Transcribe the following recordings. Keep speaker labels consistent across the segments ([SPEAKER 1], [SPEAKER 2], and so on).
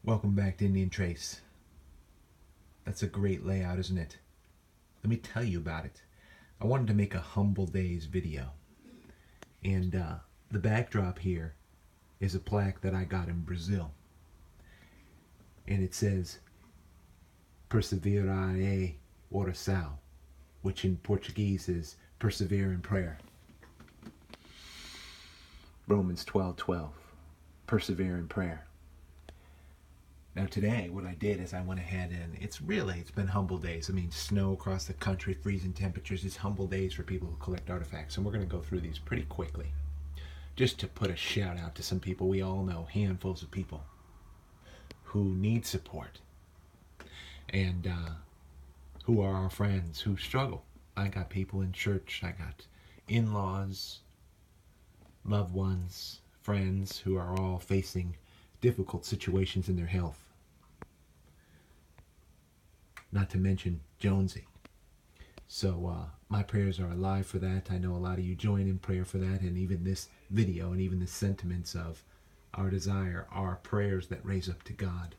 [SPEAKER 1] Welcome back to Indian Trace. That's a great layout, isn't it? Let me tell you about it. I wanted to make a Humble Days video. And the backdrop here is a plaque that I got in Brazil. And it says, Perseverare oração, which in Portuguese is persevere in prayer. Romans 12:12. Persevere in prayer. Now today, what I did is I went ahead and it's been humble days. I mean, snow across the country, freezing temperatures. It's humble days for people who collect artifacts. And we're going to go through these pretty quickly. Just to put a shout out to some people we all know, handfuls of people who need support. And who are our friends who struggle. I got people in church. I got in-laws, loved ones, friends who are all facing difficult situations in their health. Not to mention Jonesy. So my prayers are alive for that. I know a lot of you join in prayer for that, and even this video and even the sentiments of our desire are prayers that raise up to God.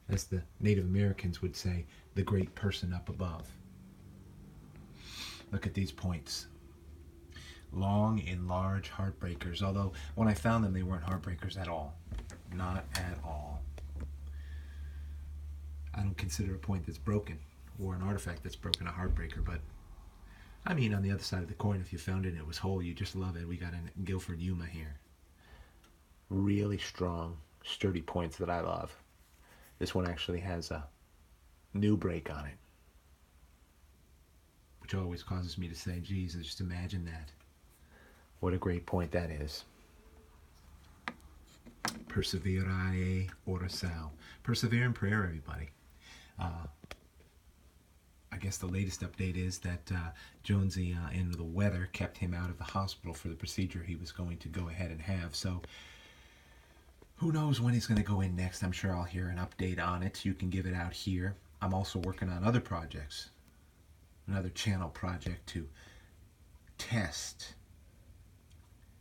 [SPEAKER 1] As the Native Americans would say, the great person up above. Look at these points. Long and large heartbreakers, although when I found them they weren't heartbreakers at all. Not at all. I don't consider a point that's broken or an artifact that's broken a heartbreaker, but I mean, on the other side of the coin, if you found it and it was whole, you just love it. We got a Guilford Yuma here. Really strong, sturdy points that I love. This one actually has a new break on it, which always causes me to say, Jesus, just imagine that. What a great point that is. Perseverare oração. Persevere in prayer, everybody. I guess the latest update is that Jonesy and the weather kept him out of the hospital for the procedure he was going to go ahead and have. So who knows when he's going to go in next. I'm sure I'll hear an update on it. You can give it out here. I'm also working on other projects. Another channel project to test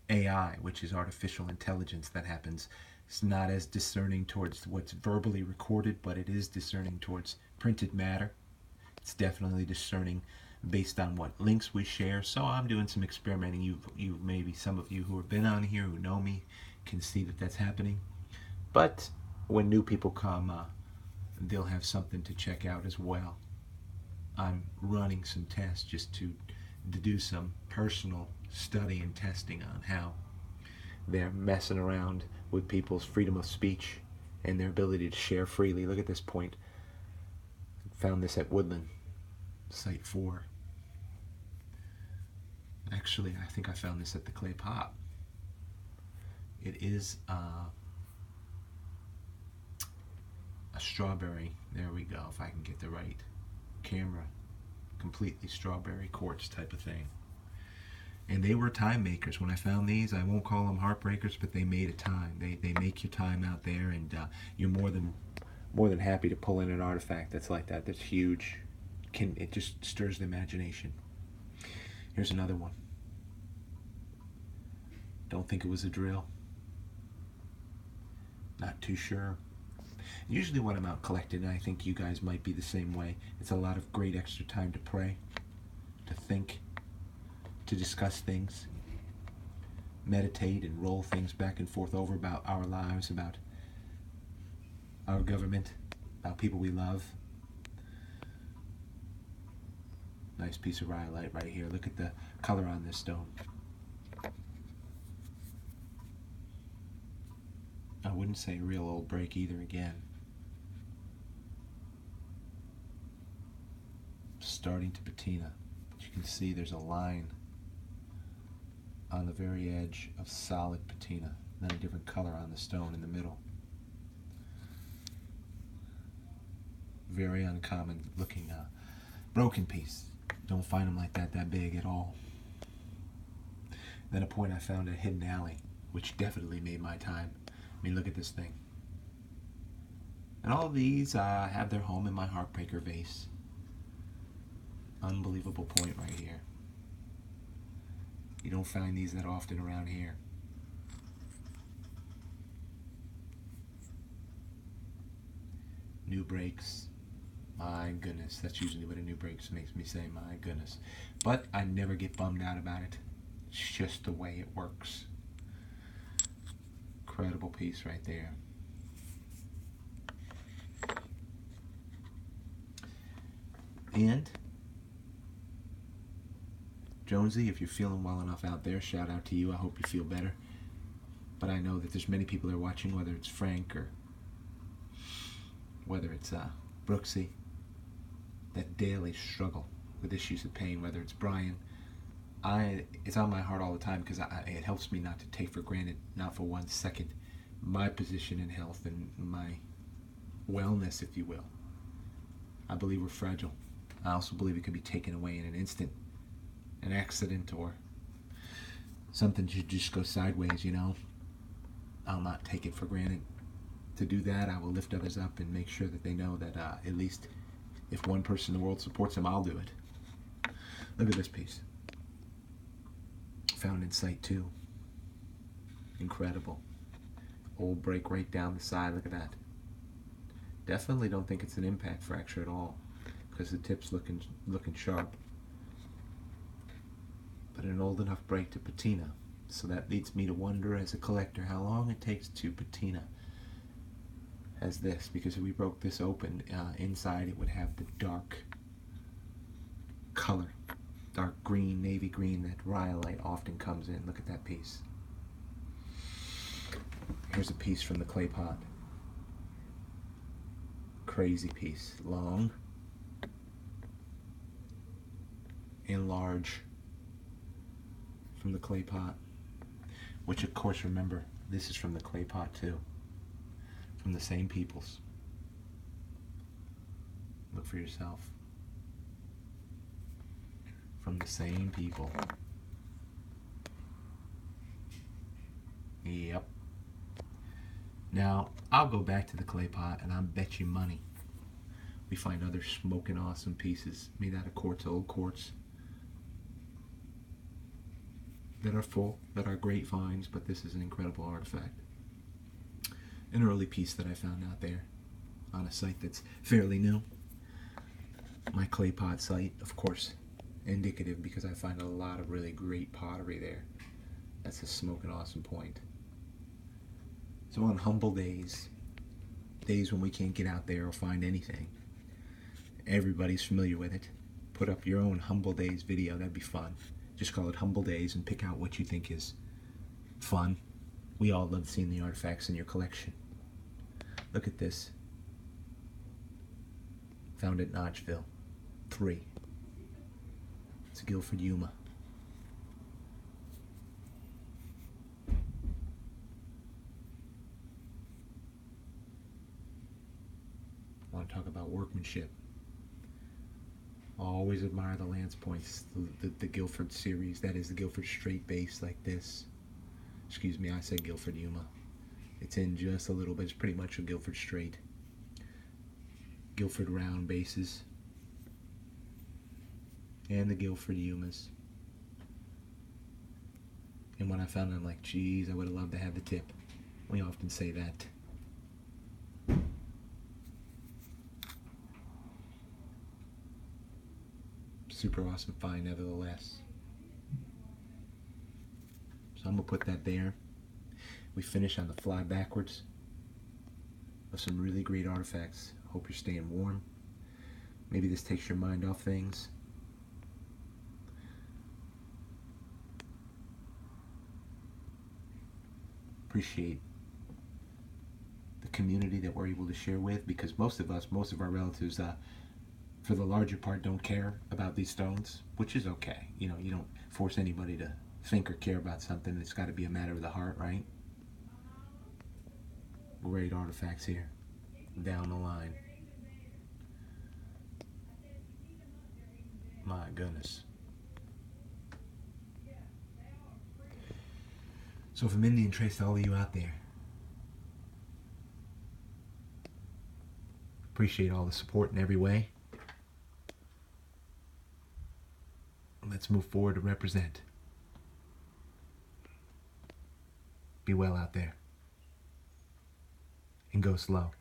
[SPEAKER 1] AI, which is artificial intelligence that happens. It's not as discerning towards what's verbally recorded, but it is discerning towards printed matter. It's definitely discerning based on what links we share. So I'm doing some experimenting. You maybe some of you who have been on here who know me can see that that's happening. But when new people come, they'll have something to check out as well. I'm running some tests just to do some personal study and testing on how they're messing around with people's freedom of speech and their ability to share freely. Look at this point. Found this at Woodland, Site 4. Actually, I think I found this at the Clay Pot. It is a strawberry. There we go, if I can get the right camera. Completely strawberry quartz type of thing. And they were time makers. When I found these, I won't call them heartbreakers, but they made a time. They make your time out there, and you're more than happy to pull in an artifact that's like that. That's huge. It just stirs the imagination. Here's another one. Don't think it was a drill. Not too sure. Usually when I'm out collecting, and I think you guys might be the same way, it's a lot of great extra time to pray, to think, to discuss things, meditate and roll things back and forth over about our lives, about our government, about people we love. Nice piece of rhyolite right here. Look at the color on this stone. I wouldn't say real old break either again. Starting to patina. But you can see there's a line on the very edge of solid patina. Then a different color on the stone in the middle. Very uncommon looking broken piece. Don't find them like that big at all. Then a point I found at Hidden Alley, which definitely made my time. I mean, look at this thing. And all of these have their home in my Heartbreaker vase. Unbelievable point right here. You don't find these that often around here. new breaks. My goodness, that's usually what a new breaks makes me say, my goodness. But I never get bummed out about it. It's just the way it works. Incredible piece right there. And Jonesy, if you're feeling well enough out there, shout out to you. I hope you feel better. But I know that there's many people that are watching, whether it's Frank or whether it's Brooksy, that daily struggle with issues of pain, whether it's Brian. It's on my heart all the time because it helps me not to take for granted, not for 1 second, my position in health and my wellness, if you will. I believe we're fragile. I also believe it can be taken away in an instant. An accident or something should just go sideways, you know. I'll not take it for granted. To do that, I will lift others up and make sure that they know that at least if one person in the world supports them, I'll do it. Look at this piece. Found in Site 2. Incredible. Old break right down the side. Look at that. Definitely don't think it's an impact fracture at all because the tip's looking sharp. But an old enough break to patina. So that leads me to wonder as a collector how long it takes to patina as this, because if we broke this open, inside it would have the dark color, dark green, navy green that rhyolite often comes in. Look at that piece. Here's a piece from the clay pot. Crazy piece. Long and large from the clay pot, which of course, remember, this is from the clay pot too, from the same peoples. Look for yourself. From the same people. Yep. Now, I'll go back to the clay pot and I'll bet you money we find other smoking awesome pieces made out of quartz, old quartz, that are full, that are great finds, but this is an incredible artifact. An early piece that I found out there on a site that's fairly new. My clay pot site, of course, indicative because I find a lot of really great pottery there. That's a smoking awesome point. So on humble days, days when we can't get out there or find anything, everybody's familiar with it. Put up your own humble days video, that'd be fun. Just call it Humble Days and pick out what you think is fun. We all love seeing the artifacts in your collection. Look at this. Found at Notchville. 3. It's a Guilford Yuma. I want to talk about workmanship. Always admire the lance points, the Guilford series. That is the Guilford straight base like this. Excuse me, I said Guilford Yuma. It's in just a little bit. It's pretty much a Guilford straight. Guilford round bases. And the Guilford Yumas. And when I found it, I'm like, geez, I would have loved to have the tip. We often say that. Super awesome find nevertheless. So I'm going to put that there. We finish on the fly backwards of some really great artifacts. Hope you're staying warm. Maybe this takes your mind off things. Appreciate the community that we're able to share with, because most of our relatives, for the larger part, don't care about these stones, which is okay. You know, you don't force anybody to think or care about something. It's got to be a matter of the heart, right? Great artifacts here down the line. My goodness. So from Indian Trace to all of you out there, appreciate all the support in every way. Let's move forward to represent. Be well out there. And go slow.